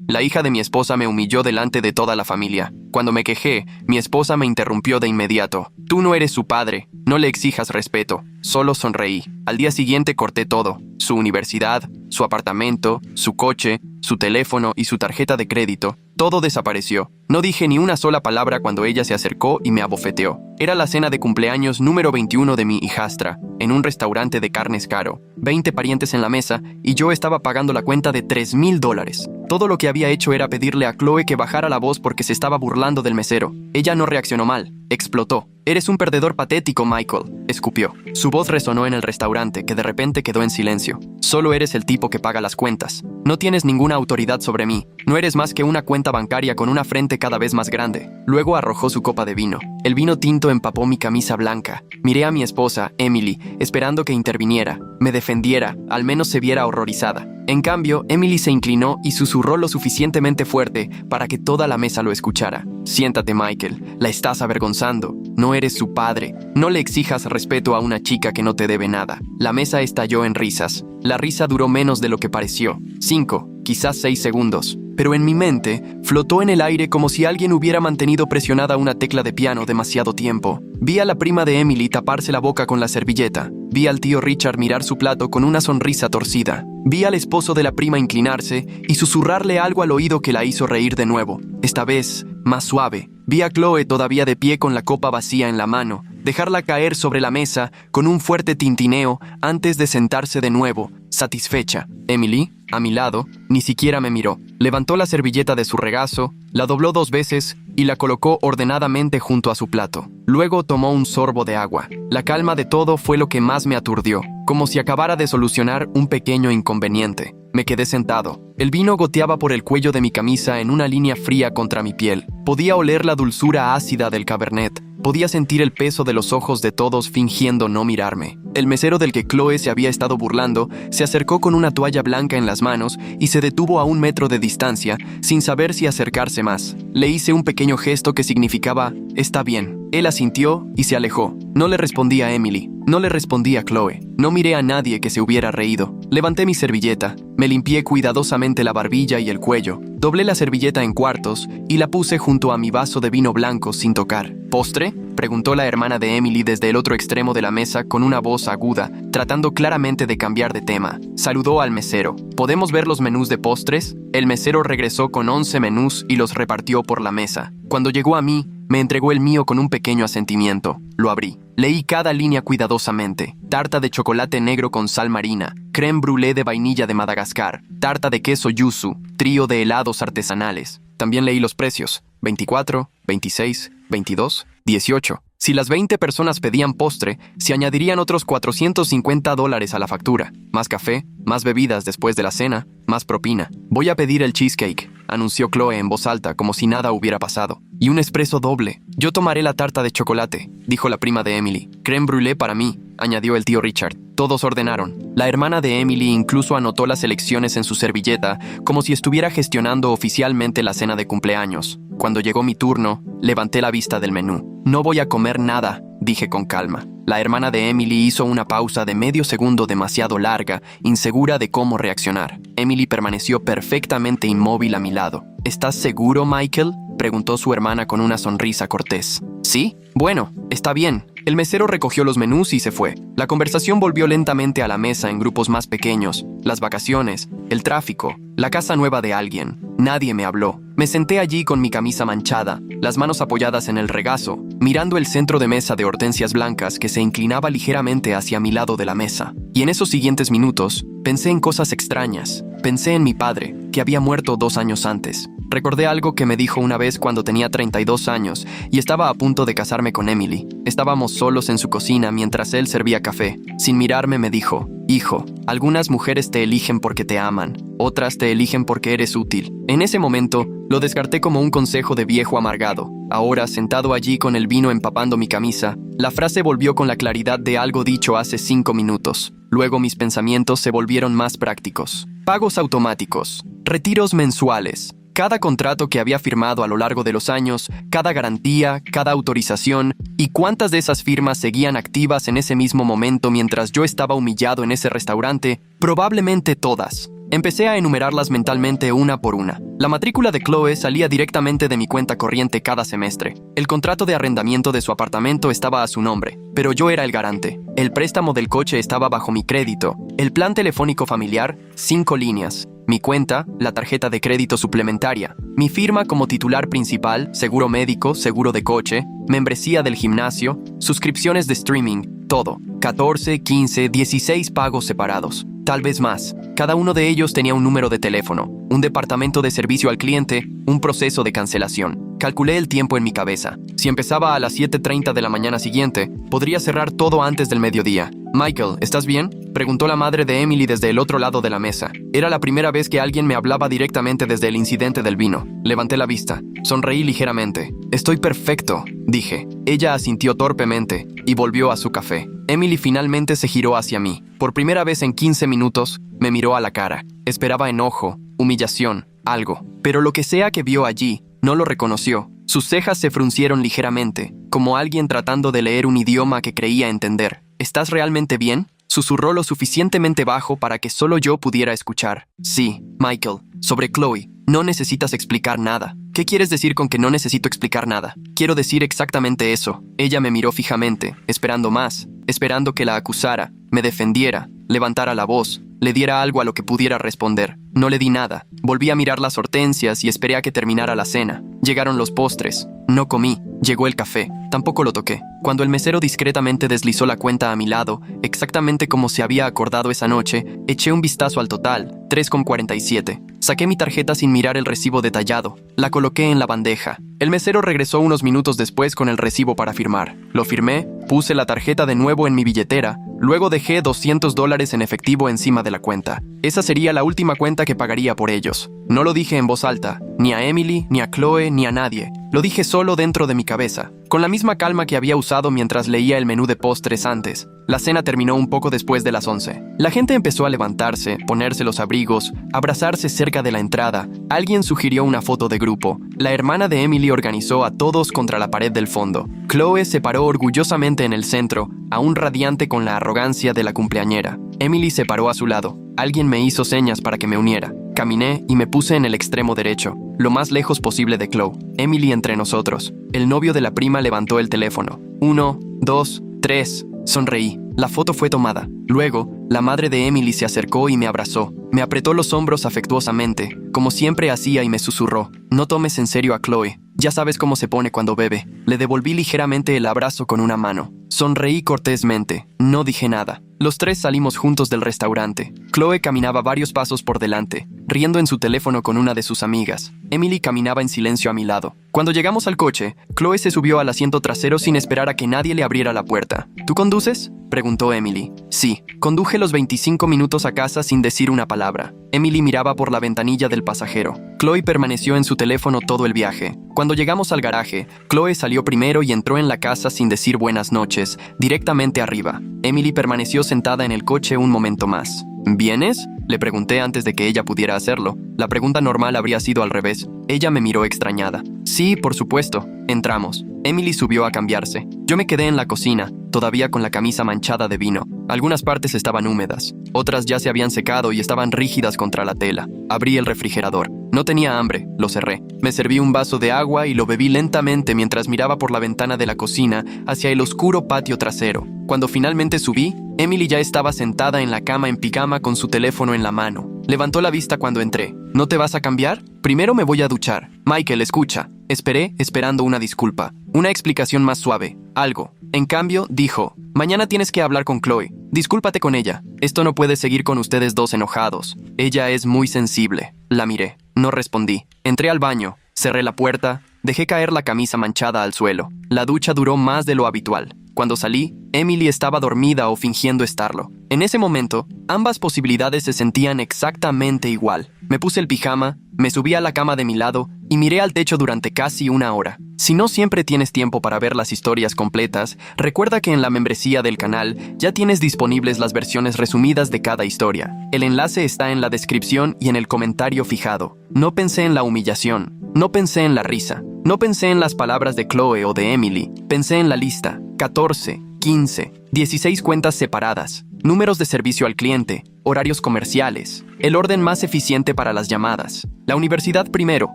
La hija de mi esposa me humilló delante de toda la familia. Cuando me quejé, mi esposa me interrumpió de inmediato. Tú no eres su padre, no le exijas respeto. Solo sonreí. Al día siguiente corté todo. Su universidad, su apartamento, su coche, su teléfono y su tarjeta de crédito. Todo desapareció. No dije ni una sola palabra cuando ella se acercó y me abofeteó. Era la cena de cumpleaños número 21 de mi hijastra, en un restaurante de carnes caro. 20 parientes en la mesa y yo estaba pagando la cuenta de $3,000. Todo lo que había hecho era pedirle a Chloe que bajara la voz porque se estaba burlando del mesero. Ella no reaccionó mal, explotó. «Eres un perdedor patético, Michael», escupió. Su voz resonó en el restaurante, que de repente quedó en silencio. «Solo eres el tipo que paga las cuentas. No tienes ninguna autoridad sobre mí. No eres más que una cuenta bancaria con una frente cada vez más grande». Luego arrojó su copa de vino. El vino tinto empapó mi camisa blanca. Miré a mi esposa, Emily, esperando que interviniera, me defendiera, al menos se viera horrorizada. En cambio, Emily se inclinó y susurró lo suficientemente fuerte para que toda la mesa lo escuchara. «Siéntate, Michael. La estás avergonzando. No eres su padre. No le exijas respeto a una chica que no te debe nada». La mesa estalló en risas. La risa duró menos de lo que pareció. 5, quizás 6 segundos. Pero en mi mente, flotó en el aire como si alguien hubiera mantenido presionada una tecla de piano demasiado tiempo. Vi a la prima de Emily taparse la boca con la servilleta. Vi al tío Richard mirar su plato con una sonrisa torcida. Vi al esposo de la prima inclinarse y susurrarle algo al oído que la hizo reír de nuevo, esta vez más suave. Vi a Chloe todavía de pie con la copa vacía en la mano, dejarla caer sobre la mesa con un fuerte tintineo antes de sentarse de nuevo, satisfecha. Emily, a mi lado, ni siquiera me miró. Levantó la servilleta de su regazo, la dobló 2 veces y la colocó ordenadamente junto a su plato. Luego tomó un sorbo de agua. La calma de todo fue lo que más me aturdió, como si acabara de solucionar un pequeño inconveniente. Me quedé sentado. El vino goteaba por el cuello de mi camisa en una línea fría contra mi piel. Podía oler la dulzura ácida del Cabernet. Podía sentir el peso de los ojos de todos fingiendo no mirarme. El mesero del que Chloe se había estado burlando se acercó con una toalla blanca en las manos y se detuvo a 1 metro de distancia, sin saber si acercarse más. Le hice un pequeño gesto que significaba «está bien». Él asintió y se alejó. No le respondí a Emily. No le respondí a Chloe. No miré a nadie que se hubiera reído. Levanté mi servilleta. Me limpié cuidadosamente la barbilla y el cuello. Doblé la servilleta en cuartos y la puse junto a mi vaso de vino blanco sin tocar. «¿Postre?», preguntó la hermana de Emily desde el otro extremo de la mesa con una voz aguda, tratando claramente de cambiar de tema. Saludó al mesero. «¿Podemos ver los menús de postres?». El mesero regresó con 11 menús y los repartió por la mesa. Cuando llegó a mí, me entregó el mío con un pequeño asentimiento. Lo abrí. Leí cada línea cuidadosamente. Tarta de chocolate negro con sal marina, crème brûlée de vainilla de Madagascar, tarta de queso yuzu, trío de helados artesanales. También leí los precios: 24, 26, 22, 18. Si las 20 personas pedían postre, se añadirían otros $450 a la factura. Más café, más bebidas después de la cena, más propina. «Voy a pedir el cheesecake», anunció Chloe en voz alta como si nada hubiera pasado. «Y un espresso doble». «Yo tomaré la tarta de chocolate», dijo la prima de Emily. «Crème brûlée para mí», añadió el tío Richard. Todos ordenaron. La hermana de Emily incluso anotó las elecciones en su servilleta, como si estuviera gestionando oficialmente la cena de cumpleaños. Cuando llegó mi turno, levanté la vista del menú. «No voy a comer nada», dije con calma. La hermana de Emily hizo una pausa de medio segundo demasiado larga, insegura de cómo reaccionar. Emily permaneció perfectamente inmóvil a mi lado. «¿Estás seguro, Michael?», preguntó su hermana con una sonrisa cortés. «¿Sí? Bueno, está bien». El mesero recogió los menús y se fue. La conversación volvió lentamente a la mesa en grupos más pequeños. Las vacaciones, el tráfico, la casa nueva de alguien. Nadie me habló. Me senté allí con mi camisa manchada, las manos apoyadas en el regazo, mirando el centro de mesa de hortensias blancas que se inclinaba ligeramente hacia mi lado de la mesa. Y en esos siguientes minutos, pensé en cosas extrañas. Pensé en mi padre, que había muerto 2 años antes. Recordé algo que me dijo una vez cuando tenía 32 años y estaba a punto de casarme con Emily. Estábamos solos en su cocina mientras él servía café. Sin mirarme me dijo: «Hijo, algunas mujeres te eligen porque te aman, otras te eligen porque eres útil». En ese momento, lo descarté como un consejo de viejo amargado. Ahora, sentado allí con el vino empapando mi camisa, la frase volvió con la claridad de algo dicho hace 5 minutos. Luego mis pensamientos se volvieron más prácticos. Pagos automáticos, retiros mensuales. Cada contrato que había firmado a lo largo de los años, cada garantía, cada autorización, y cuántas de esas firmas seguían activas en ese mismo momento mientras yo estaba humillado en ese restaurante, probablemente todas. Empecé a enumerarlas mentalmente una por una. La matrícula de Chloe salía directamente de mi cuenta corriente cada semestre. El contrato de arrendamiento de su apartamento estaba a su nombre, pero yo era el garante. El préstamo del coche estaba bajo mi crédito. El plan telefónico familiar, 5 líneas. Mi cuenta, la tarjeta de crédito suplementaria. Mi firma como titular principal, seguro médico, seguro de coche, membresía del gimnasio, suscripciones de streaming, todo. 14, 15, 16 pagos separados. Tal vez más. Cada uno de ellos tenía un número de teléfono, un departamento de servicio al cliente, un proceso de cancelación. Calculé el tiempo en mi cabeza. Si empezaba a las 7:30 de la mañana siguiente, podría cerrar todo antes del mediodía. «Michael, ¿estás bien?», preguntó la madre de Emily desde el otro lado de la mesa. Era la primera vez que alguien me hablaba directamente desde el incidente del vino. Levanté la vista. Sonreí ligeramente. «Estoy perfecto», dije. Ella asintió torpemente y volvió a su café. Emily finalmente se giró hacia mí. Por primera vez en 15 minutos, me miró a la cara. Esperaba enojo, humillación, algo. Pero lo que sea que vio allí, no lo reconoció. Sus cejas se fruncieron ligeramente, como alguien tratando de leer un idioma que creía entender. «¿Estás realmente bien?», susurró lo suficientemente bajo para que solo yo pudiera escuchar. «Sí, Michael, sobre Chloe, no necesitas explicar nada». «¿Qué quieres decir con que no necesito explicar nada?». «Quiero decir exactamente eso». Ella me miró fijamente, esperando más, esperando que la acusara, me defendiera, levantara la voz, le diera algo a lo que pudiera responder. No le di nada. Volví a mirar las hortensias y esperé a que terminara la cena. Llegaron los postres. No comí. Llegó el café. Tampoco lo toqué. Cuando el mesero discretamente deslizó la cuenta a mi lado, exactamente como se había acordado esa noche, eché un vistazo al total, 3,47. Saqué mi tarjeta sin mirar el recibo detallado. La coloqué en la bandeja. El mesero regresó unos minutos después con el recibo para firmar. Lo firmé, puse la tarjeta de nuevo en mi billetera, luego dejé $200 en efectivo encima de la cuenta. Esa sería la última cuenta que pagaría por ellos. No lo dije en voz alta, ni a Emily, ni a Chloe, ni a nadie. Lo dije solo dentro de mi cabeza, con la misma calma que había usado mientras leía el menú de postres antes. La cena terminó un poco después de las 11. La gente empezó a levantarse, ponerse los abrigos, abrazarse cerca de la entrada. Alguien sugirió una foto de grupo. La hermana de Emily organizó a todos contra la pared del fondo. Chloe se paró orgullosamente en el centro, aún radiante con la arrogancia de la cumpleañera. Emily se paró a su lado. Alguien me hizo señas para que me uniera. Caminé y me puse en el extremo derecho, lo más lejos posible de Chloe. Emily entre nosotros. El novio de la prima levantó el teléfono. 1, 2, 3. Sonreí. La foto fue tomada. Luego, la madre de Emily se acercó y me abrazó. Me apretó los hombros afectuosamente, como siempre hacía, y me susurró: «No tomes en serio a Chloe. Ya sabes cómo se pone cuando bebe». Le devolví ligeramente el abrazo con una mano. Sonreí cortésmente. No dije nada. Los tres salimos juntos del restaurante. Chloe caminaba varios pasos por delante, riendo en su teléfono con una de sus amigas. Emily caminaba en silencio a mi lado. Cuando llegamos al coche, Chloe se subió al asiento trasero sin esperar a que nadie le abriera la puerta. «¿Tú conduces?», preguntó Emily. «Sí». Conduje los 25 minutos a casa sin decir una palabra. Emily miraba por la ventanilla del pasajero. Chloe permaneció en su teléfono todo el viaje. Cuando llegamos al garaje, Chloe salió primero y entró en la casa sin decir buenas noches, directamente arriba. Emily permaneció sentada en el coche un momento más. «¿Vienes?», le pregunté antes de que ella pudiera hacerlo. La pregunta normal habría sido al revés. Ella me miró extrañada. «Sí, por supuesto». Entramos. Emily subió a cambiarse. Yo me quedé en la cocina, todavía con la camisa manchada de vino. Algunas partes estaban húmedas, otras ya se habían secado y estaban rígidas contra la tela. Abrí el refrigerador. No tenía hambre, lo cerré. Me serví un vaso de agua y lo bebí lentamente mientras miraba por la ventana de la cocina hacia el oscuro patio trasero. Cuando finalmente subí, Emily ya estaba sentada en la cama en pijama con su teléfono en la mano. Levantó la vista cuando entré. «¿No te vas a cambiar? Primero me voy a duchar». «Michael, escucha». Esperé, esperando una disculpa, una explicación más suave, algo. En cambio, dijo: «Mañana tienes que hablar con Chloe. Discúlpate con ella. Esto no puede seguir con ustedes dos enojados. Ella es muy sensible». La miré. No respondí. Entré al baño, cerré la puerta, dejé caer la camisa manchada al suelo. La ducha duró más de lo habitual. Cuando salí, Emily estaba dormida o fingiendo estarlo. En ese momento, ambas posibilidades se sentían exactamente igual. Me puse el pijama, me subí a la cama de mi lado y miré al techo durante casi una hora. Si no siempre tienes tiempo para ver las historias completas, recuerda que en la membresía del canal ya tienes disponibles las versiones resumidas de cada historia. El enlace está en la descripción y en el comentario fijado. No pensé en la humillación, no pensé en la risa, no pensé en las palabras de Chloe o de Emily, pensé en la lista: 14, 15, 16 cuentas separadas, números de servicio al cliente, horarios comerciales, el orden más eficiente para las llamadas. La universidad primero,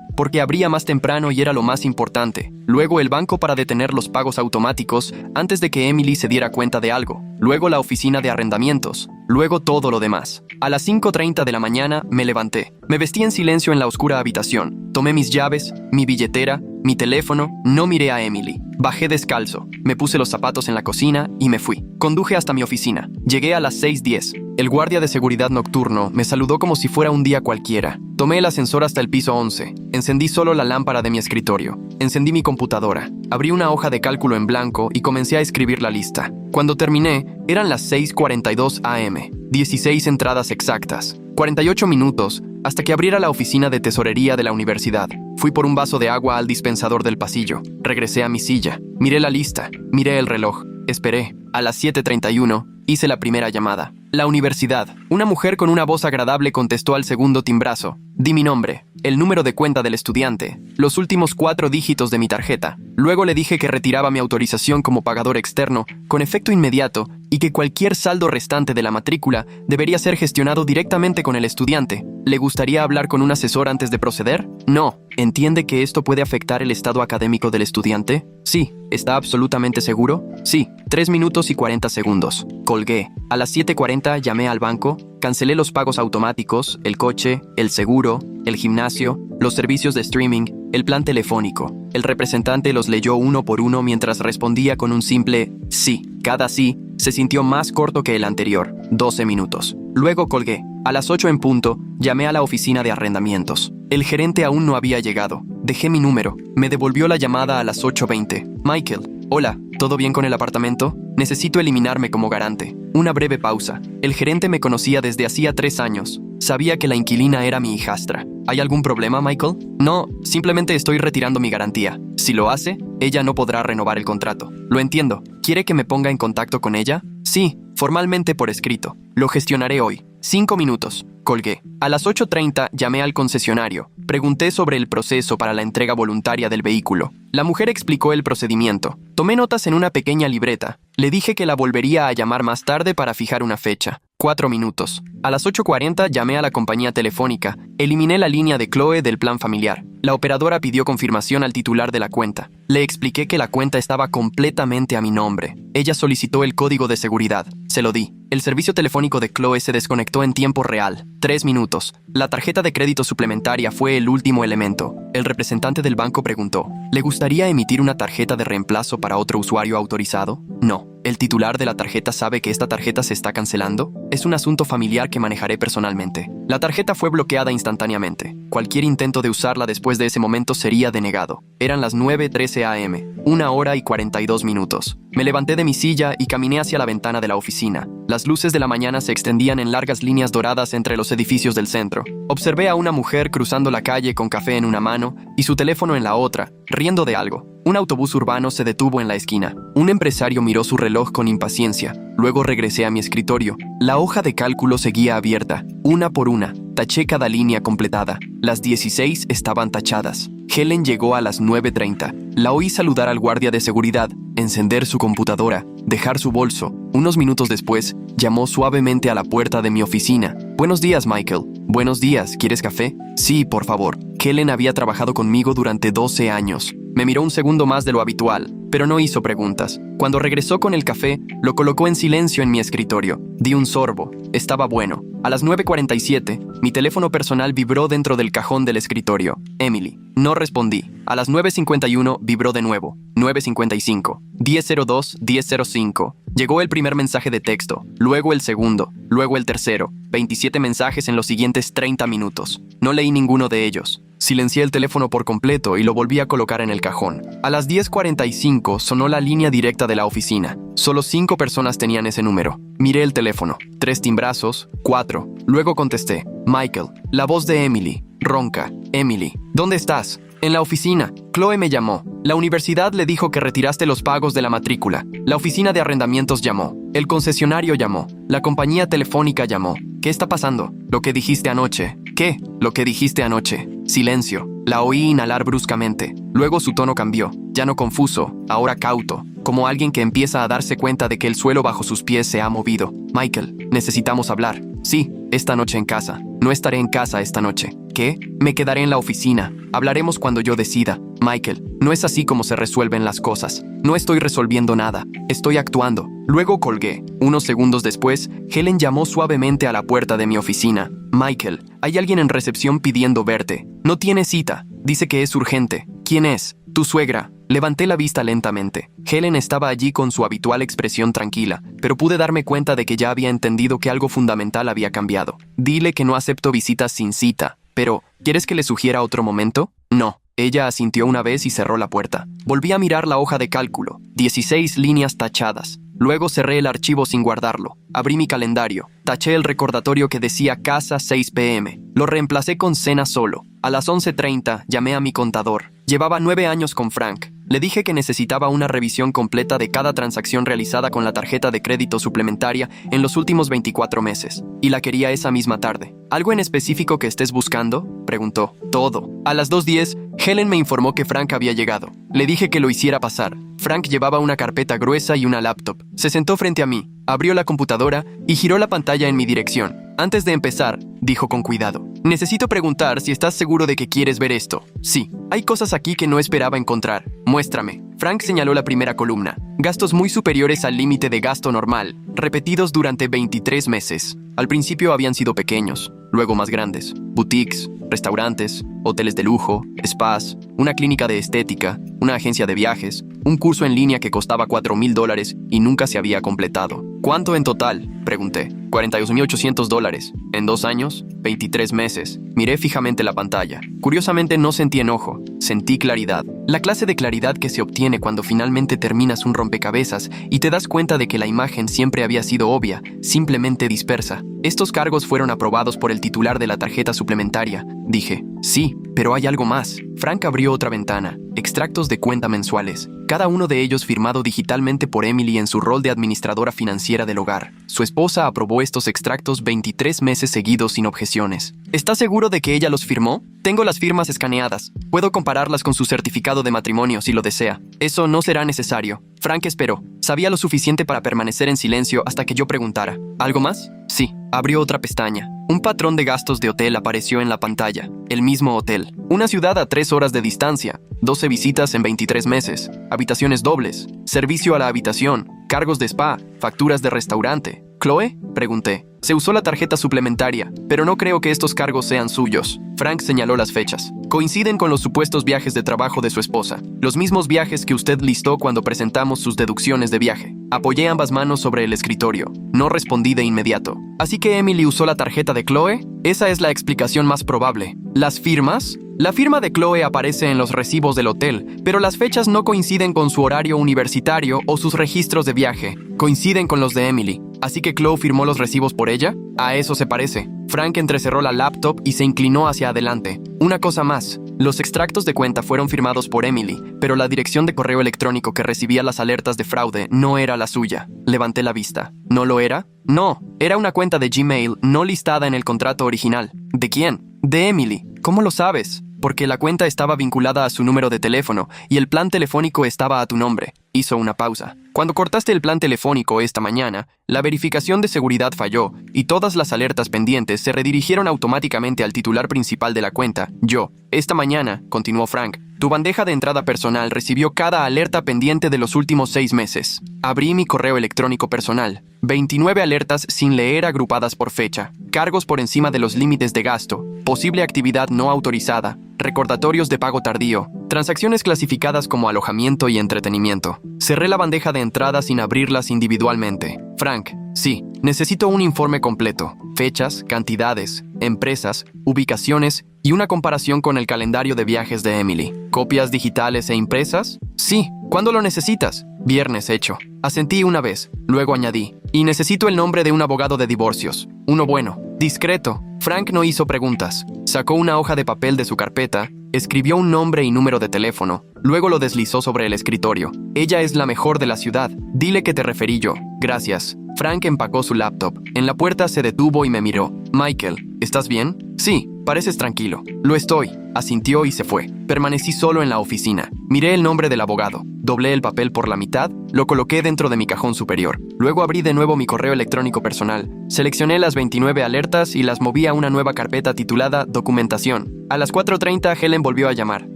porque abría más temprano y era lo más importante. Luego el banco para detener los pagos automáticos antes de que Emily se diera cuenta de algo. Luego la oficina de arrendamientos. Luego todo lo demás. A las 5:30 de la mañana me levanté. Me vestí en silencio en la oscura habitación. Tomé mis llaves, mi billetera, mi teléfono, no miré a Emily. Bajé descalzo, me puse los zapatos en la cocina y me fui. Conduje hasta mi oficina. Llegué a las 6:10. El guardia de seguridad nocturno me saludó como si fuera un día cualquiera. Tomé el ascensor hasta el piso 11. Encendí solo la lámpara de mi escritorio. Encendí mi computadora. Abrí una hoja de cálculo en blanco y comencé a escribir la lista. Cuando terminé, eran las 6:42 am. 16 entradas exactas. 48 minutos hasta que abriera la oficina de tesorería de la universidad. Fui por un vaso de agua al dispensador del pasillo. Regresé a mi silla. Miré la lista. Miré el reloj. Esperé. A las 7:31 hice la primera llamada. La universidad. Una mujer con una voz agradable contestó al segundo timbrazo. Di mi nombre, el número de cuenta del estudiante, los últimos 4 dígitos de mi tarjeta. Luego le dije que retiraba mi autorización como pagador externo con efecto inmediato y que cualquier saldo restante de la matrícula debería ser gestionado directamente con el estudiante. ¿Le gustaría hablar con un asesor antes de proceder? No. ¿Entiende que esto puede afectar el estado académico del estudiante? Sí. ¿Está absolutamente seguro? Sí. 3 minutos y 40 segundos. Colgué. A las 7:40 llamé al banco, cancelé los pagos automáticos, el coche, el seguro, el gimnasio, los servicios de streaming, el plan telefónico. El representante los leyó uno por uno mientras respondía con un simple sí. Cada sí se sintió más corto que el anterior, 12 minutos. Luego colgué. A las 8 en punto, llamé a la oficina de arrendamientos. El gerente aún no había llegado. Dejé mi número. Me devolvió la llamada a las 8:20. Michael, hola, ¿todo bien con el apartamento? Necesito eliminarme como garante. Una breve pausa. El gerente me conocía desde hacía 3 años. Sabía que la inquilina era mi hijastra. ¿Hay algún problema, Michael? No, simplemente estoy retirando mi garantía. Si lo hace, ella no podrá renovar el contrato. Lo entiendo. ¿Quiere que me ponga en contacto con ella? Sí, formalmente por escrito. Lo gestionaré hoy. 5 minutos. Colgué. A las 8:30 llamé al concesionario. Pregunté sobre el proceso para la entrega voluntaria del vehículo. La mujer explicó el procedimiento. Tomé notas en una pequeña libreta. Le dije que la volvería a llamar más tarde para fijar una fecha. 4 minutos. A las 8:40 llamé a la compañía telefónica. Eliminé la línea de Chloe del plan familiar. La operadora pidió confirmación al titular de la cuenta. Le expliqué que la cuenta estaba completamente a mi nombre. Ella solicitó el código de seguridad. Se lo di. El servicio telefónico de Chloe se desconectó en tiempo real. 3 minutos. La tarjeta de crédito suplementaria fue el último elemento. El representante del banco preguntó, ¿le gustaría emitir una tarjeta de reemplazo para otro usuario autorizado? No. ¿El titular de la tarjeta sabe que esta tarjeta se está cancelando? Es un asunto familiar que manejaré personalmente. La tarjeta fue bloqueada instantáneamente. Cualquier intento de usarla después de ese momento sería denegado. Eran las 9:13 am, 1 hora y 42 minutos. Me levanté de mi silla y caminé hacia la ventana de la oficina. Las luces de la mañana se extendían en largas líneas doradas entre los edificios del centro. Observé a una mujer cruzando la calle con café en una mano y su teléfono en la otra, riendo de algo. Un autobús urbano se detuvo en la esquina. Un empresario miró su reloj con impaciencia. Luego regresé a mi escritorio. La hoja de cálculo seguía abierta, una por una. Taché cada línea completada. Las 16 estaban tachadas. Helen llegó a las 9:30. La oí saludar al guardia de seguridad, encender su computadora, dejar su bolso. Unos minutos después, llamó suavemente a la puerta de mi oficina. Buenos días, Michael. Buenos días, ¿quieres café? Sí, por favor. Helen había trabajado conmigo durante 12 años. Me miró un segundo más de lo habitual, pero no hizo preguntas. Cuando regresó con el café, lo colocó en silencio en mi escritorio. Di un sorbo. Estaba bueno. A las 9:47, mi teléfono personal vibró dentro del cajón del escritorio. Emily. No respondí. A las 9:51 vibró de nuevo. 9:55. 10:02, 10:05. Llegó el primer mensaje de texto, luego el segundo, luego el tercero. 27 mensajes en los siguientes 30 minutos. No leí ninguno de ellos. Silencié el teléfono por completo y lo volví a colocar en el cajón. A las 10:45 sonó la línea directa de la oficina. Solo 5 personas tenían ese número. Miré el teléfono. 3 timbrazos, 4. Luego contesté. Michael. La voz de Emily. Ronca. Emily. ¿Dónde estás? En la oficina. Chloe me llamó. La universidad le dijo que retiraste los pagos de la matrícula. La oficina de arrendamientos llamó. El concesionario llamó. La compañía telefónica llamó. ¿Qué está pasando? Lo que dijiste anoche. ¿Qué? Lo que dijiste anoche. Silencio. La oí inhalar bruscamente. Luego su tono cambió. Ya no confuso, ahora cauto, como alguien que empieza a darse cuenta de que el suelo bajo sus pies se ha movido. Michael, necesitamos hablar. Sí, esta noche en casa. No estaré en casa esta noche. ¿Qué? Me quedaré en la oficina. Hablaremos cuando yo decida. Michael, no es así como se resuelven las cosas. No estoy resolviendo nada. Estoy actuando. Luego colgué. Unos segundos después, Helen llamó suavemente a la puerta de mi oficina. Michael, hay alguien en recepción pidiendo verte. No tiene cita. Dice que es urgente. ¿Quién es? Tu suegra. Levanté la vista lentamente. Helen estaba allí con su habitual expresión tranquila, pero pude darme cuenta de que ya había entendido que algo fundamental había cambiado. Dile que no acepto visitas sin cita. Pero, ¿quieres que le sugiera otro momento? No. Ella asintió una vez y cerró la puerta. Volví a mirar la hoja de cálculo. 16 líneas tachadas. Luego cerré el archivo sin guardarlo. Abrí mi calendario. Taché el recordatorio que decía casa 6 p.m. Lo reemplacé con cena solo. A las 11:30 llamé a mi contador. Llevaba 9 años con Frank. Le dije que necesitaba una revisión completa de cada transacción realizada con la tarjeta de crédito suplementaria en los últimos 24 meses. Y la quería esa misma tarde. ¿Algo en específico que estés buscando?, preguntó. Todo. A las 2:10, Helen me informó que Frank había llegado. Le dije que lo hiciera pasar. Frank llevaba una carpeta gruesa y una laptop. Se sentó frente a mí, abrió la computadora y giró la pantalla en mi dirección. Antes de empezar, dijo con cuidado: necesito preguntar si estás seguro de que quieres ver esto. Sí, hay cosas aquí que no esperaba encontrar. Muéstrame. Frank señaló la primera columna. Gastos muy superiores al límite de gasto normal, repetidos durante 23 meses. Al principio habían sido pequeños, luego más grandes. Boutiques, restaurantes, hoteles de lujo, spas, una clínica de estética, una agencia de viajes, un curso en línea que costaba $4,000 y nunca se había completado. ¿Cuánto en total?, pregunté. $42,800. ¿En 2 años? 23 meses. Miré fijamente la pantalla. Curiosamente no sentí enojo, sentí claridad. La clase de claridad que se obtiene cuando finalmente terminas un rompecabezas y te das cuenta de que la imagen siempre había sido obvia, simplemente dispersa. Estos cargos fueron aprobados por el titular de la tarjeta suplementaria. Dije, sí, pero hay algo más. Frank abrió otra ventana. Extractos de cuenta mensuales. Cada uno de ellos firmado digitalmente por Emily en su rol de administradora financiera del hogar. Su esposa aprobó estos extractos 23 meses seguidos sin objeciones. ¿Estás seguro de que ella los firmó? Tengo las firmas escaneadas. Puedo compararlas con su certificado de matrimonio si lo desea. Eso no será necesario. Frank esperó. Sabía lo suficiente para permanecer en silencio hasta que yo preguntara. ¿Algo más? Sí. Abrió otra pestaña. Un patrón de gastos de hotel apareció en la pantalla. El mismo hotel. Una ciudad a 3 horas de distancia. 12 visitas en 23 meses. Habitaciones dobles. Servicio a la habitación. Cargos de spa. Facturas de restaurante. ¿Chloe?, pregunté. Se usó la tarjeta suplementaria, pero no creo que estos cargos sean suyos. Frank señaló las fechas. Coinciden con los supuestos viajes de trabajo de su esposa. Los mismos viajes que usted listó cuando presentamos sus deducciones de viaje. Apoyé ambas manos sobre el escritorio. No respondí de inmediato. ¿Así que Emily usó la tarjeta de Chloe? Esa es la explicación más probable. ¿Las firmas? La firma de Chloe aparece en los recibos del hotel, pero las fechas no coinciden con su horario universitario o sus registros de viaje. Coinciden con los de Emily. ¿Así que Chloe firmó los recibos por ella? A eso se parece. Frank entrecerró la laptop y se inclinó hacia adelante. Una cosa más. Los extractos de cuenta fueron firmados por Emily, pero la dirección de correo electrónico que recibía las alertas de fraude no era la suya. Levanté la vista. ¿No lo era? No. Era una cuenta de Gmail no listada en el contrato original. ¿De quién? De Emily. ¿Cómo lo sabes? Porque la cuenta estaba vinculada a su número de teléfono y el plan telefónico estaba a tu nombre. Hizo una pausa. Cuando cortaste el plan telefónico esta mañana, la verificación de seguridad falló y todas las alertas pendientes se redirigieron automáticamente al titular principal de la cuenta, yo. Esta mañana, continuó Frank, tu bandeja de entrada personal recibió cada alerta pendiente de los últimos 6 meses. Abrí mi correo electrónico personal. 29 alertas sin leer agrupadas por fecha. Cargos por encima de los límites de gasto. Posible actividad no autorizada. Recordatorios de pago tardío. Transacciones clasificadas como alojamiento y entretenimiento. Cerré la bandeja de entrada sin abrirlas individualmente. Frank, sí, necesito un informe completo. Fechas, cantidades, empresas, ubicaciones y una comparación con el calendario de viajes de Emily. ¿Copias digitales e impresas? Sí. ¿Cuándo lo necesitas? Viernes hecho. Asentí una vez. Luego añadí. Y necesito el nombre de un abogado de divorcios. Uno bueno. Discreto. Frank no hizo preguntas. Sacó una hoja de papel de su carpeta, escribió un nombre y número de teléfono, luego lo deslizó sobre el escritorio. Ella es la mejor de la ciudad. Dile que te referí yo. Gracias. Frank empacó su laptop. En la puerta se detuvo y me miró. Michael, ¿estás bien? Sí, pareces tranquilo. Lo estoy. Asintió y se fue. Permanecí solo en la oficina. Miré el nombre del abogado. Doblé el papel por la mitad, lo coloqué dentro de mi cajón superior. Luego abrí de nuevo mi correo electrónico personal. Seleccioné las 29 alertas y las moví a una nueva carpeta titulada Documentación. A las 4:30 Helen volvió a llamar.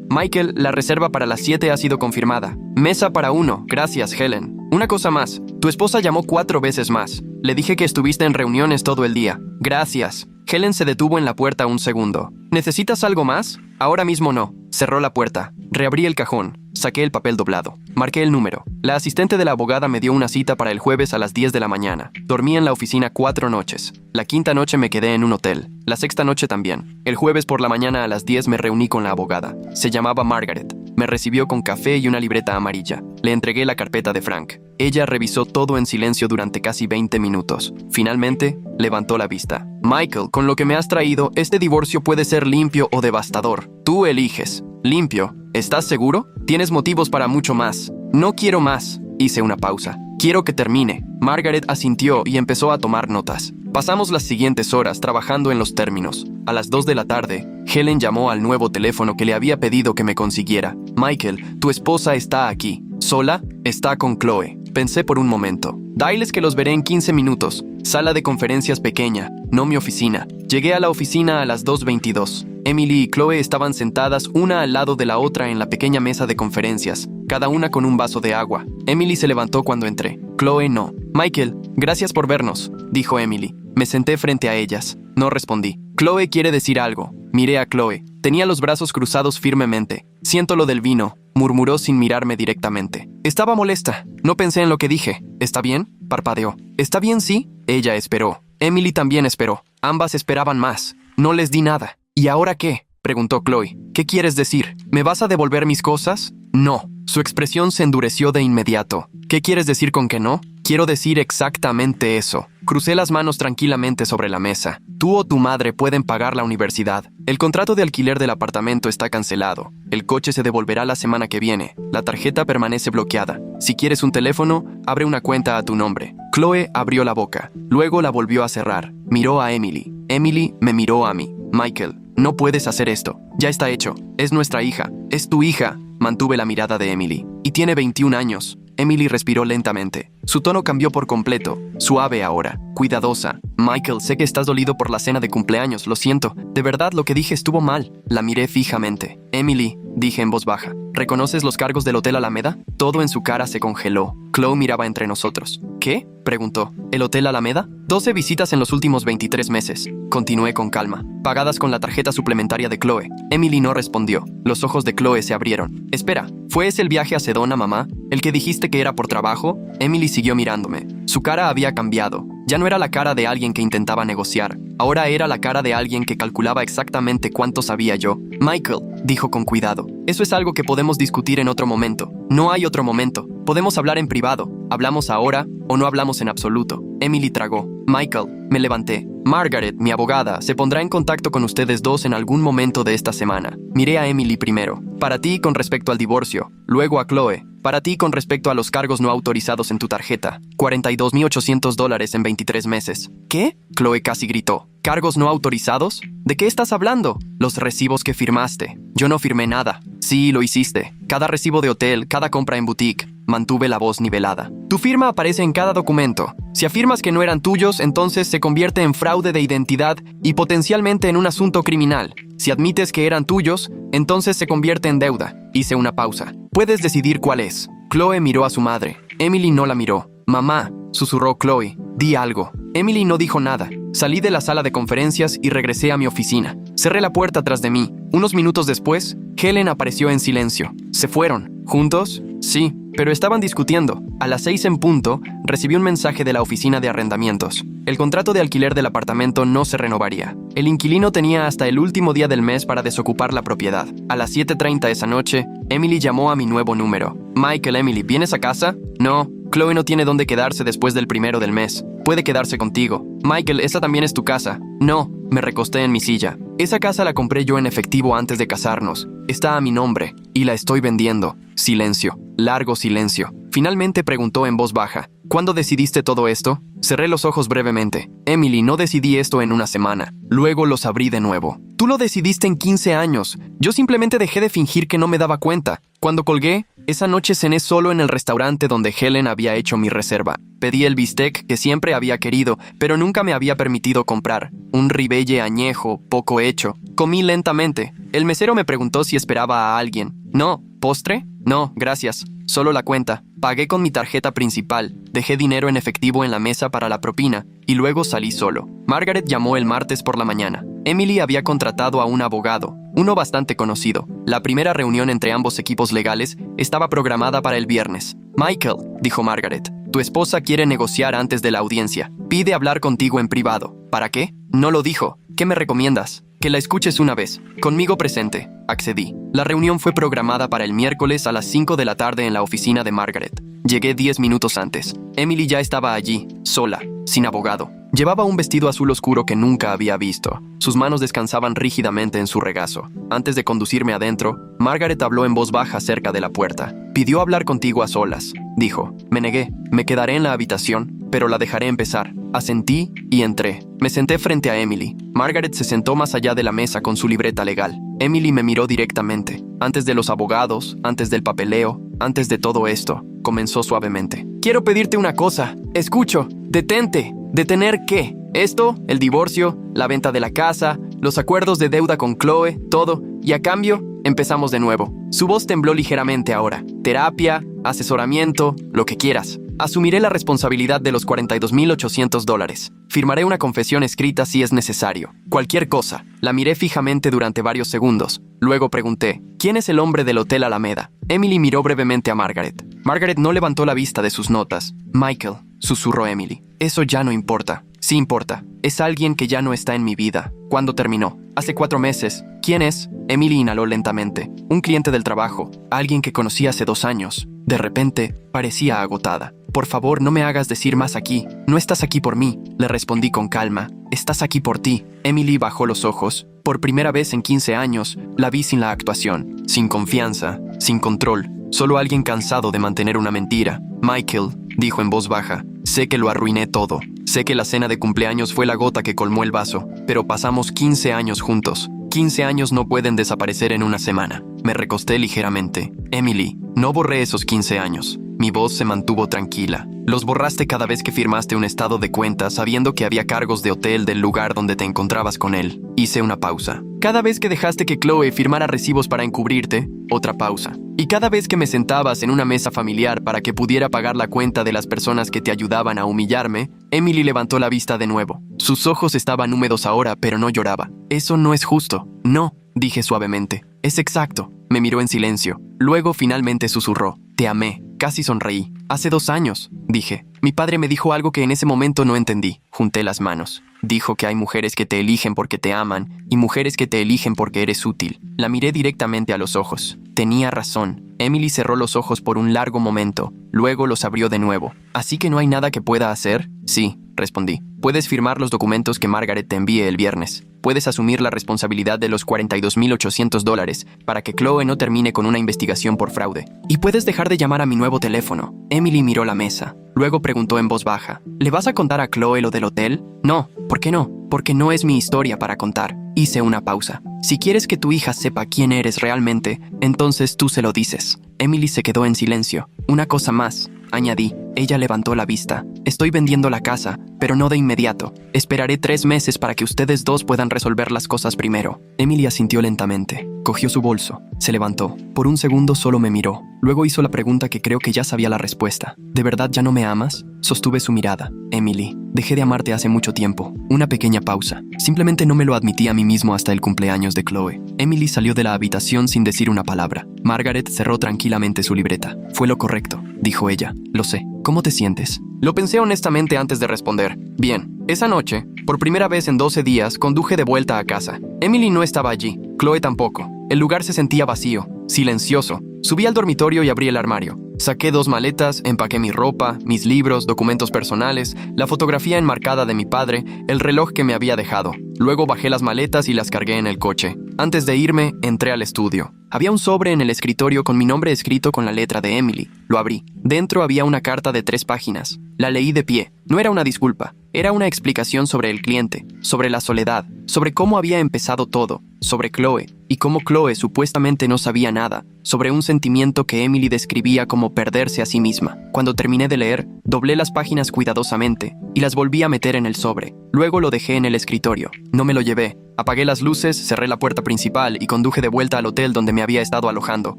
Michael, la reserva para las 7 ha sido confirmada. Mesa para 1. Gracias, Helen. Una cosa más. Tu esposa llamó 4 veces más. Le dije que estuviste en reuniones todo el día. Gracias. Helen se detuvo en la puerta un segundo. ¿Necesitas algo más? Ahora mismo no. Cerró la puerta. Reabrí el cajón. Saqué el papel doblado. Marqué el número. La asistente de la abogada me dio una cita para el jueves a las 10 de la mañana. Dormí en la oficina 4 noches. La quinta noche me quedé en un hotel. La sexta noche también. El jueves por la mañana a las 10 me reuní con la abogada. Se llamaba Margaret. Me recibió con café y una libreta amarilla. Le entregué la carpeta de Frank. Ella revisó todo en silencio durante casi 20 minutos. Finalmente, levantó la vista. Michael, con lo que me has traído, este divorcio puede ser limpio o devastador. Tú eliges. Limpio. ¿Estás seguro? Tienes motivos para mucho más. No quiero más. Hice una pausa. Quiero que termine. Margaret asintió y empezó a tomar notas. Pasamos las siguientes horas trabajando en los términos. A las 2 de la tarde, Helen llamó al nuevo teléfono que le había pedido que me consiguiera. Michael, tu esposa está aquí. ¿Sola? Está con Chloe. Pensé por un momento. Diles que los veré en 15 minutos. Sala de conferencias pequeña, no mi oficina. Llegué a la oficina a las 2:22. Emily y Chloe estaban sentadas una al lado de la otra en la pequeña mesa de conferencias, cada una con un vaso de agua. Emily se levantó cuando entré. Chloe no. Michael, gracias por vernos, dijo Emily. Me senté frente a ellas. No respondí. Chloe quiere decir algo. Miré a Chloe. Tenía los brazos cruzados firmemente. Siento lo del vino, murmuró sin mirarme directamente. Estaba molesta. No pensé en lo que dije. ¿Está bien? Parpadeó. ¿Está bien, sí? Ella esperó. Emily también esperó. Ambas esperaban más. No les di nada. ¿Y ahora qué? Preguntó Chloe. ¿Qué quieres decir? ¿Me vas a devolver mis cosas? No. Su expresión se endureció de inmediato. ¿Qué quieres decir con que no? Quiero decir exactamente eso. Crucé las manos tranquilamente sobre la mesa. Tú o tu madre pueden pagar la universidad. El contrato de alquiler del apartamento está cancelado. El coche se devolverá la semana que viene. La tarjeta permanece bloqueada. Si quieres un teléfono, abre una cuenta a tu nombre. Chloe abrió la boca. Luego la volvió a cerrar. Miró a Emily. Emily me miró a mí. Michael, no puedes hacer esto. Ya está hecho. Es nuestra hija. Es tu hija. Mantuve la mirada de Emily. Y tiene 21 años. Emily respiró lentamente. Su tono cambió por completo. Suave ahora. Cuidadosa. Michael, sé que estás dolido por la cena de cumpleaños. Lo siento. De verdad, lo que dije estuvo mal. La miré fijamente. Emily, dije en voz baja. ¿Reconoces los cargos del Hotel Alameda? Todo en su cara se congeló. Chloe miraba entre nosotros. ¿Qué? Preguntó. ¿El Hotel Alameda? 12 visitas en los últimos 23 meses. Continué con calma. Pagadas con la tarjeta suplementaria de Chloe. Emily no respondió. Los ojos de Chloe se abrieron. Espera, ¿fue ese el viaje a Sedona, mamá? ¿El que dijiste que era por trabajo? Emily siguió mirándome. Su cara había cambiado. Ya no era la cara de alguien que intentaba negociar. Ahora era la cara de alguien que calculaba exactamente cuánto sabía yo. Michael, dijo con cuidado. Eso es algo que podemos discutir en otro momento. No hay otro momento. Podemos hablar en privado. ¿Hablamos ahora o no hablamos en absoluto? Emily tragó. Michael, me levanté. Margaret, mi abogada, se pondrá en contacto con ustedes dos en algún momento de esta semana. Miré a Emily primero. Para ti con respecto al divorcio. Luego a Chloe. Para ti con respecto a los cargos no autorizados en tu tarjeta. $42,800 en 23 meses. ¿Qué? Chloe casi gritó. ¿Cargos no autorizados? ¿De qué estás hablando? Los recibos que firmaste. Yo no firmé nada. Sí, lo hiciste. Cada recibo de hotel, cada compra en boutique. Mantuve la voz nivelada. Tu firma aparece en cada documento. Si afirmas que no eran tuyos, entonces se convierte en fraude de identidad y potencialmente en un asunto criminal. Si admites que eran tuyos, entonces se convierte en deuda. Hice una pausa. Puedes decidir cuál es. Chloe miró a su madre. Emily no la miró. Mamá, susurró Chloe. Di algo. Emily no dijo nada. Salí de la sala de conferencias y regresé a mi oficina. Cerré la puerta tras de mí. Unos minutos después, Helen apareció en silencio. ¿Se fueron? ¿Juntos? Sí, pero estaban discutiendo. A las 6 en punto, recibí un mensaje de la oficina de arrendamientos. El contrato de alquiler del apartamento no se renovaría. El inquilino tenía hasta el último día del mes para desocupar la propiedad. A las 7:30 esa noche, Emily llamó a mi nuevo número. Michael, Emily, ¿vienes a casa? No. Chloe no tiene dónde quedarse después del 1 del mes. Puede quedarse contigo. Michael, esa también es tu casa. No. Me recosté en mi silla. Esa casa la compré yo en efectivo antes de casarnos. Está a mi nombre y la estoy vendiendo. Silencio. Largo silencio. Finalmente preguntó en voz baja. ¿Cuándo decidiste todo esto? Cerré los ojos brevemente. Emily, no decidí esto en una semana. Luego los abrí de nuevo. Tú lo decidiste en 15 años. Yo simplemente dejé de fingir que no me daba cuenta. Cuando colgué, Esa noche cené solo en el restaurante donde Helen había hecho mi reserva. Pedí el bistec que siempre había querido, pero nunca me había permitido comprar. Un ribeye añejo, poco hecho. Comí lentamente. El mesero me preguntó si esperaba a alguien. No. ¿Postre? No, gracias. Solo la cuenta. Pagué con mi tarjeta principal. Dejé dinero en efectivo en la mesa para la propina y luego salí solo. Margaret llamó el martes por la mañana. Emily había contratado a un abogado, uno bastante conocido. La primera reunión entre ambos equipos legales estaba programada para el viernes. Michael, dijo Margaret, tu esposa quiere negociar antes de la audiencia. Pide hablar contigo en privado. ¿Para qué? No lo dijo. ¿Qué me recomiendas? Que la escuches una vez. Conmigo presente. Accedí. La reunión fue programada para el miércoles a las 5 de la tarde en la oficina de Margaret. Llegué 10 minutos antes. Emily ya estaba allí, sola, sin abogado. Llevaba un vestido azul oscuro que nunca había visto. Sus manos descansaban rígidamente en su regazo. Antes de conducirme adentro, Margaret habló en voz baja cerca de la puerta. Pidió hablar contigo a solas, dijo. Me negué. Me quedaré en la habitación, pero la dejaré empezar. Asentí y entré. Me senté frente a Emily. Margaret se sentó más allá de la mesa con su libreta legal. Emily me miró directamente. Antes de los abogados, antes del papeleo, antes de todo esto, comenzó suavemente. Quiero pedirte una cosa. Escucho. Detente. ¿Detener qué? Esto, el divorcio, la venta de la casa, los acuerdos de deuda con Chloe, todo. Y a cambio, empezamos de nuevo. Su voz tembló ligeramente ahora. Terapia, asesoramiento, lo que quieras. Asumiré la responsabilidad de los $42,800. Firmaré una confesión escrita si es necesario. Cualquier cosa. La miré fijamente durante varios segundos. Luego pregunté, ¿quién es el hombre del Hotel Alameda? Emily miró brevemente a Margaret. Margaret no levantó la vista de sus notas. Michael, susurró Emily. Eso ya no importa. Sí importa. Es alguien que ya no está en mi vida. ¿Cuándo terminó? Hace 4 meses. ¿Quién es? Emily inhaló lentamente. Un cliente del trabajo. Alguien que conocí hace 2 años. De repente, parecía agotada. Por favor, no me hagas decir más aquí. No estás aquí por mí, le respondí con calma. Estás aquí por ti. Emily bajó los ojos. Por primera vez en 15 años, la vi sin la actuación, sin confianza, sin control. Solo alguien cansado de mantener una mentira. Michael, dijo en voz baja, sé que lo arruiné todo. Sé que la cena de cumpleaños fue la gota que colmó el vaso, pero pasamos 15 años juntos. 15 años no pueden desaparecer en una semana. Me recosté ligeramente. Emily, no borré esos 15 años. Mi voz se mantuvo tranquila. Los borraste cada vez que firmaste un estado de cuenta sabiendo que había cargos de hotel del lugar donde te encontrabas con él. Hice una pausa. Cada vez que dejaste que Chloe firmara recibos para encubrirte, otra pausa. Y cada vez que me sentabas en una mesa familiar para que pudiera pagar la cuenta de las personas que te ayudaban a humillarme, Emily levantó la vista de nuevo. Sus ojos estaban húmedos ahora, pero no lloraba. Eso no es justo. No, dije suavemente. Es exacto. Me miró en silencio. Luego finalmente susurró. Te amé. Casi sonreí. Hace 2 años, dije. Mi padre me dijo algo que en ese momento no entendí. Junté las manos. Dijo que hay mujeres que te eligen porque te aman y mujeres que te eligen porque eres útil. La miré directamente a los ojos. Tenía razón. Emily cerró los ojos por un largo momento. Luego los abrió de nuevo. ¿Así que no hay nada que pueda hacer? Sí, respondí. Puedes firmar los documentos que Margaret te envíe el viernes. Puedes asumir la responsabilidad de los $42,800 para que Chloe no termine con una investigación por fraude. Y puedes dejar de llamar a mi nuevo teléfono. Emily miró la mesa. Luego preguntó en voz baja. ¿Le vas a contar a Chloe lo del hotel? No. ¿Por qué no? Porque no es mi historia para contar. Hice una pausa. Si quieres que tu hija sepa quién eres realmente, entonces tú se lo dices. Emily se quedó en silencio. Una cosa más, añadí. Ella levantó la vista. Estoy vendiendo la casa, pero no de inmediato. Esperaré 3 meses para que ustedes dos puedan resolver las cosas primero. Emily asintió lentamente. Cogió su bolso. Se levantó. Por un segundo solo me miró. Luego hizo la pregunta que creo que ya sabía la respuesta. ¿De verdad ya no me amas? Sostuve su mirada. Emily, dejé de amarte hace mucho tiempo. Una pequeña pausa. Simplemente no me lo admití a mí mismo hasta el cumpleaños de Chloe. Emily salió de la habitación sin decir una palabra. Margaret cerró tranquilamente su libreta. Fue lo correcto, dijo ella. Lo sé. ¿Cómo te sientes? Lo pensé honestamente antes de responder. Bien. Esa noche, por primera vez en 12 días, conduje de vuelta a casa. Emily no estaba allí. Chloe tampoco. El lugar se sentía vacío, silencioso. Subí al dormitorio y abrí el armario. Saqué 2 maletas, empaqué mi ropa, mis libros, documentos personales, la fotografía enmarcada de mi padre, el reloj que me había dejado. Luego bajé las maletas y las cargué en el coche. Antes de irme, entré al estudio. Había un sobre en el escritorio con mi nombre escrito con la letra de Emily. Lo abrí. Dentro había una carta de 3 páginas. La leí de pie. No era una disculpa. Era una explicación sobre el cliente, sobre la soledad, sobre cómo había empezado todo, sobre Chloe, y cómo Chloe supuestamente no sabía nada, sobre un sentimiento que Emily describía como perderse a sí misma. Cuando terminé de leer, doblé las páginas cuidadosamente y las volví a meter en el sobre. Luego lo dejé en el escritorio. No me lo llevé. Apagué las luces, cerré la puerta principal y conduje de vuelta al hotel donde me había estado alojando.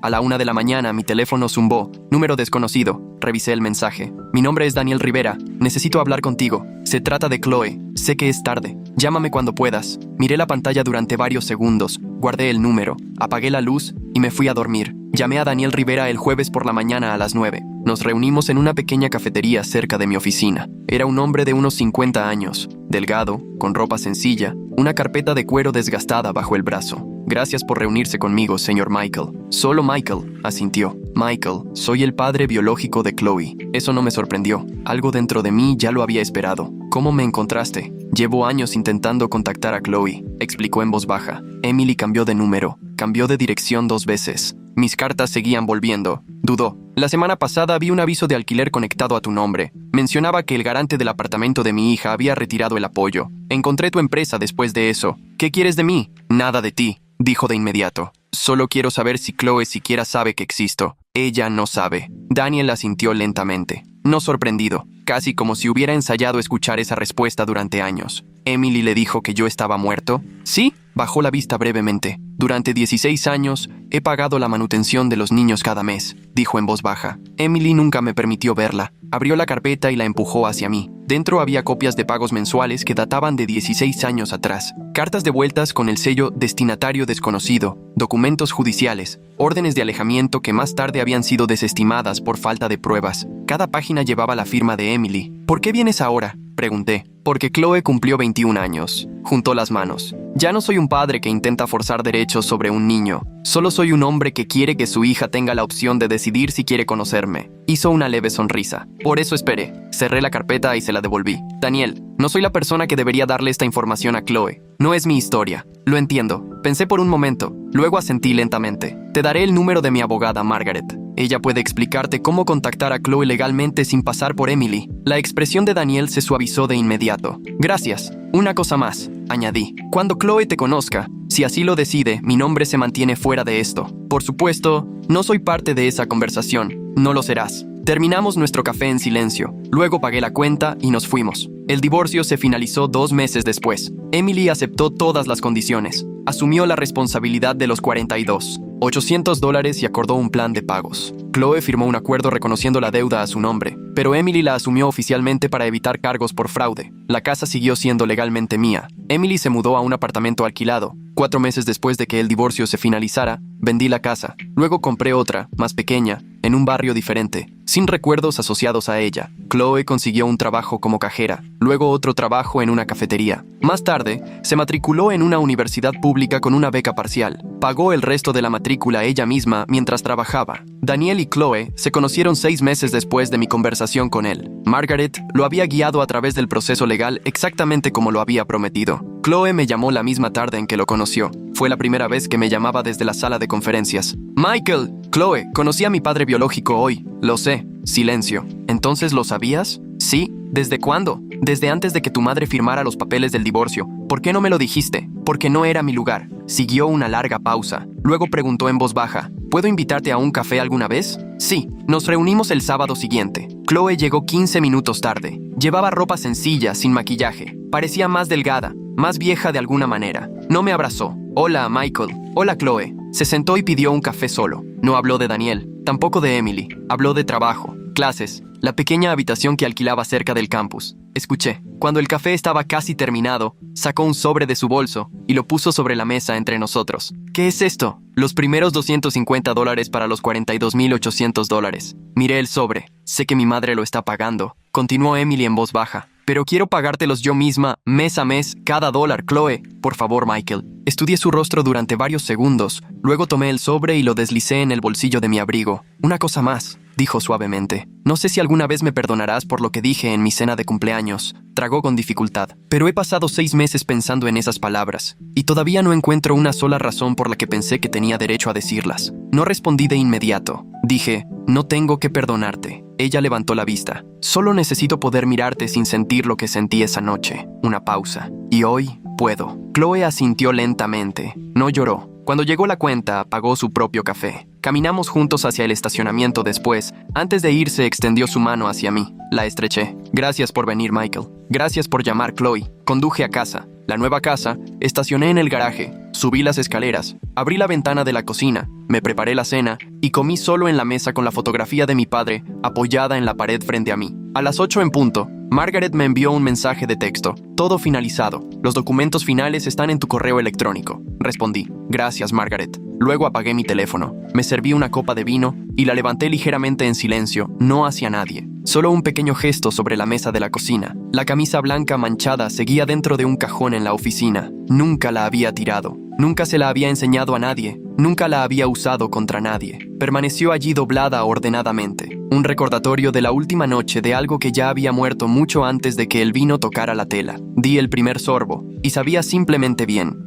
A la 1 de la mañana mi teléfono zumbó. Número desconocido. Revisé el mensaje. Mi nombre es Daniel Rivera. Necesito hablar contigo. Se trata de Chloe. Sé que es tarde. Llámame cuando puedas. Miré la pantalla durante varios segundos. Guardé el número. Apagué la luz y me fui a dormir. Llamé a Daniel Rivera el jueves por la mañana a las 9. Nos reunimos en una pequeña cafetería cerca de mi oficina. Era un hombre de unos 50 años, delgado, con ropa sencilla, una carpeta de cuero desgastada bajo el brazo. Gracias por reunirse conmigo, señor Michael. Solo Michael, asintió. Michael, soy el padre biológico de Chloe. Eso no me sorprendió. Algo dentro de mí ya lo había esperado. ¿Cómo me encontraste? Llevo años intentando contactar a Chloe, explicó en voz baja. Emily cambió de número, cambió de dirección 2 veces. Mis cartas seguían volviendo. Dudó. La semana pasada vi un aviso de alquiler conectado a tu nombre. Mencionaba que el garante del apartamento de mi hija había retirado el apoyo. Encontré tu empresa después de eso. ¿Qué quieres de mí? Nada de ti, dijo de inmediato. Solo quiero saber si Chloe siquiera sabe que existo. Ella no sabe. Daniel asintió lentamente, no sorprendido, casi como si hubiera ensayado escuchar esa respuesta durante años. Emily le dijo que yo estaba muerto. Sí, bajó la vista brevemente. Durante 16 años he pagado la manutención de los niños cada mes, dijo en voz baja. Emily nunca me permitió verla. Abrió la carpeta y la empujó hacia mí. Dentro había copias de pagos mensuales que databan de 16 años atrás, cartas devueltas con el sello destinatario desconocido, documentos judiciales, órdenes de alejamiento que más tarde habían sido desestimadas por falta de pruebas. Cada página llevaba la firma de Emily. ¿Por qué vienes ahora?, pregunté. Porque Chloe cumplió 21 años. Juntó las manos. Ya no soy un padre que intenta forzar derechos sobre un niño. Solo soy un hombre que quiere que su hija tenga la opción de decidir si quiere conocerme. Hizo una leve sonrisa. Por eso esperé. Cerré la carpeta y se la devolví. Daniel, no soy la persona que debería darle esta información a Chloe. No es mi historia. Lo entiendo. Pensé por un momento. Luego asentí lentamente. Te daré el número de mi abogada, Margaret. Ella puede explicarte cómo contactar a Chloe legalmente sin pasar por Emily. La expresión de Daniel se suavizó de inmediato. Gracias. Una cosa más, añadí. Cuando Chloe te conozca, si así lo decide, mi nombre se mantiene fuera de esto. Por supuesto, no soy parte de esa conversación. No lo serás. Terminamos nuestro café en silencio. Luego pagué la cuenta y nos fuimos. El divorcio se finalizó 2 meses después. Emily aceptó todas las condiciones. Asumió la responsabilidad de los $800 y acordó un plan de pagos. Chloe firmó un acuerdo reconociendo la deuda a su nombre, pero Emily la asumió oficialmente para evitar cargos por fraude. La casa siguió siendo legalmente mía. Emily se mudó a un apartamento alquilado. 4 meses después de que el divorcio se finalizara, vendí la casa. Luego compré otra, más pequeña, en un barrio diferente, sin recuerdos asociados a ella. Chloe consiguió un trabajo como cajera, luego otro trabajo en una cafetería. Más tarde, se matriculó en una universidad pública con una beca parcial. Pagó el resto de la matrícula ella misma mientras trabajaba. Daniel y Chloe se conocieron 6 meses después de mi conversación con él. Margaret lo había guiado a través del proceso legal exactamente como lo había prometido. Chloe me llamó la misma tarde en que lo conoció. Fue la primera vez que me llamaba desde la sala de conferencias. Michael, Chloe, conocí a mi padre biológico hoy. Lo sé. Silencio. ¿Entonces lo sabías? Sí. ¿Desde cuándo? Desde antes de que tu madre firmara los papeles del divorcio. ¿Por qué no me lo dijiste? Porque no era mi lugar. Siguió una larga pausa. Luego preguntó en voz baja. ¿Puedo invitarte a un café alguna vez? Sí. Nos reunimos el sábado siguiente. Chloe llegó 15 minutos tarde. Llevaba ropa sencilla, sin maquillaje. Parecía más delgada, más vieja de alguna manera. No me abrazó. Hola, Michael. Hola, Chloe. Se sentó y pidió un café solo. No habló de Daniel, tampoco de Emily. Habló de trabajo, clases, la pequeña habitación que alquilaba cerca del campus. Escuché. Cuando el café estaba casi terminado, sacó un sobre de su bolso y lo puso sobre la mesa entre nosotros. ¿Qué es esto? Los primeros $250 para los $42,800. Miré el sobre. Sé que mi madre lo está pagando. Continuó Emily en voz baja. Pero quiero pagártelos yo misma, mes a mes, cada dólar, Chloe. Por favor, Michael. Estudié su rostro durante varios segundos. Luego tomé el sobre y lo deslicé en el bolsillo de mi abrigo. Una cosa más, dijo suavemente. No sé si alguna vez me perdonarás por lo que dije en mi cena de cumpleaños. Tragó con dificultad. Pero he pasado 6 meses pensando en esas palabras. Y todavía no encuentro una sola razón por la que pensé que tenía derecho a decirlas. No respondí de inmediato. Dije, no tengo que perdonarte. Ella levantó la vista. Solo necesito poder mirarte sin sentir lo que sentí esa noche. Una pausa. Y hoy puedo. Chloe asintió lentamente. No lloró. Cuando llegó la cuenta, pagó su propio café. Caminamos juntos hacia el estacionamiento después. Antes de irse, extendió su mano hacia mí. La estreché. Gracias por venir, Michael. Gracias por llamar, Chloe. Conduje a casa. La nueva casa. Estacioné en el garaje. Subí las escaleras. Abrí la ventana de la cocina. Me preparé la cena y comí solo en la mesa con la fotografía de mi padre apoyada en la pared frente a mí. A las 8 en punto, Margaret me envió un mensaje de texto. Todo finalizado. Los documentos finales están en tu correo electrónico. Respondí. Gracias, Margaret. Luego apagué mi teléfono. Me serví una copa de vino y la levanté ligeramente en silencio, no hacia nadie. Solo un pequeño gesto sobre la mesa de la cocina. La camisa blanca manchada seguía dentro de un cajón en la oficina. Nunca la había tirado. Nunca se la había enseñado a nadie. Nunca la había usado contra nadie. Permaneció allí doblada ordenadamente. Un recordatorio de la última noche de algo que ya había muerto mucho antes de que el vino tocara la tela. Di el primer sorbo y sabía simplemente bien.